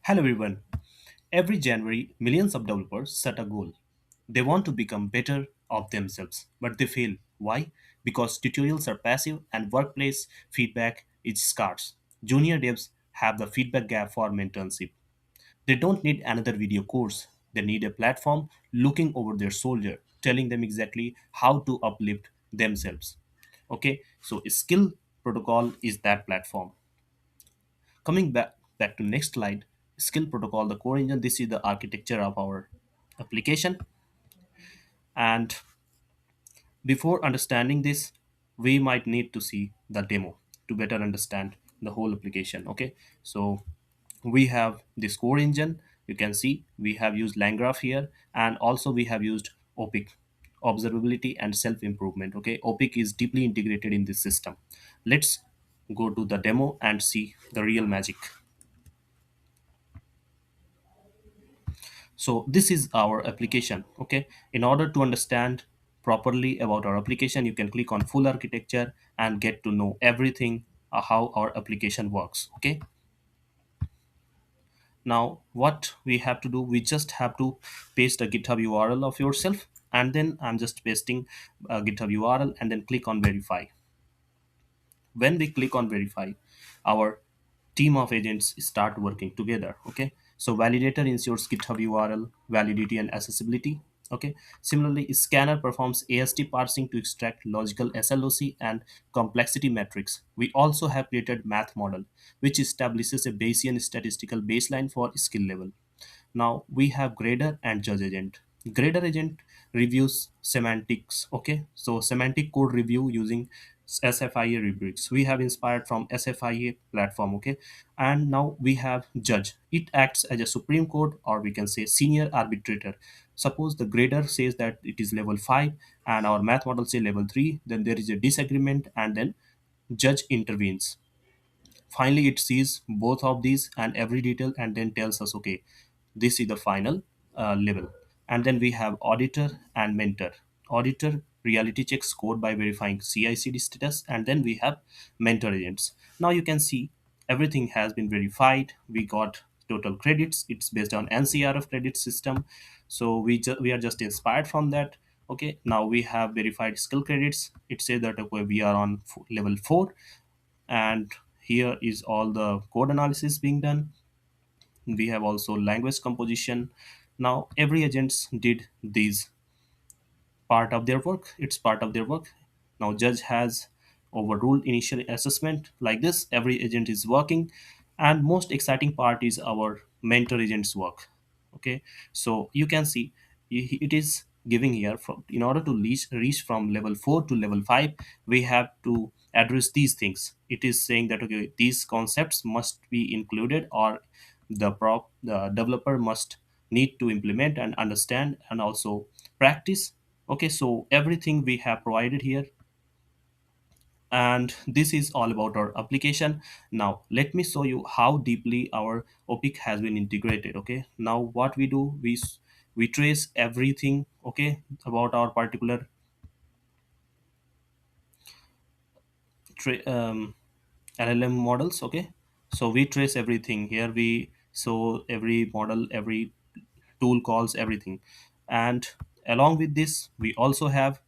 Hello everyone. Every January, millions of developers set a goal. They want to become better of themselves, but they fail. Why? Because tutorials are passive and workplace feedback is scarce. Junior devs have the feedback gap for mentorship. They don't need another video course. They need a platform looking over their shoulder, telling them exactly how to uplift themselves. Okay, so skill protocol is that platform. Coming back to next slide, skill protocol, the core engine. This is the architecture of our application. And before understanding this, we might need to see the demo to better understand the whole application. Okay, so we have this core engine. You can see we have used LangGraph here, and also we have used OPIC, observability and self improvement. Okay, OPIC is deeply integrated in this system. Let's go to the demo and see the real magic. So this is our application. Okay, in order to understand properly about our application, you can click on full architecture and get to know everything, how our application works. Okay, now what we have to do, we just have to paste a GitHub URL of yourself, and then I'm just pasting a GitHub URL and then click on verify. When we click on verify, our team of agents start working together. Okay, so validator ensures GitHub URL validity and accessibility. Okay, similarly scanner performs AST parsing to extract logical SLOC and complexity metrics. We also have created math model which establishes a Bayesian statistical baseline for skill level. Now we have grader and judge agent. Grader agent reviews semantics. Okay, so semantic code review using SFIA rubrics. We have inspired from SFIA platform. Okay, and now we have judge. It acts as a supreme court, or we can say senior arbitrator. Suppose the grader says that it is level 5 and our math model say level 3, then there is a disagreement, and then judge intervenes. Finally, it sees both of these and every detail and then tells us, okay, this is the final level. And then we have auditor and mentor. Auditor reality checks code by verifying CI/CD status, and then we have mentor agents. Now you can see everything has been verified. We got total credits. It's based on NCRF credit system, so we are just inspired from that. Okay, now we have verified skill credits. It says that okay, we are on level 4, and here is all the code analysis being done. We have also language composition. Now every agents did these part of their work. It's part of their work. Now judge has overruled initial assessment. Like this every agent is working, and most exciting part is our mentor agents work. Okay, so you can see it is giving here from in order to reach from level 4 to level 5, we have to address these things. It is saying that okay, these concepts must be included, or the developer must need to implement and understand and also practice. Okay, so everything we have provided here, and this is all about our application. Now let me show you how deeply our OPIC has been integrated. Okay, now what we do, we trace everything, okay, about our particular LLM models. Okay, so we trace everything here. We show every model, every tool calls, everything. And along with this we also have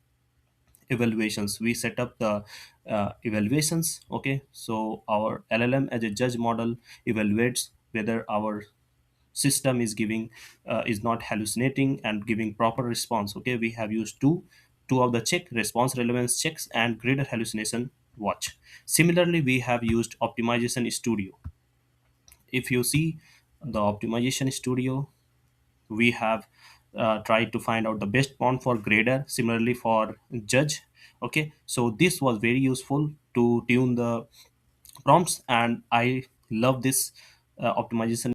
evaluations. We set up the evaluations. Okay, so our LLM as a judge model evaluates whether our system is giving is not hallucinating and giving proper response. Okay, we have used two of the check response relevance checks and greater hallucination watch. Similarly, we have used optimization studio. If you see the optimization studio, we have tried to find out the best prompt for grader, similarly for judge. Okay, so this was very useful to tune the prompts, and I love this optimization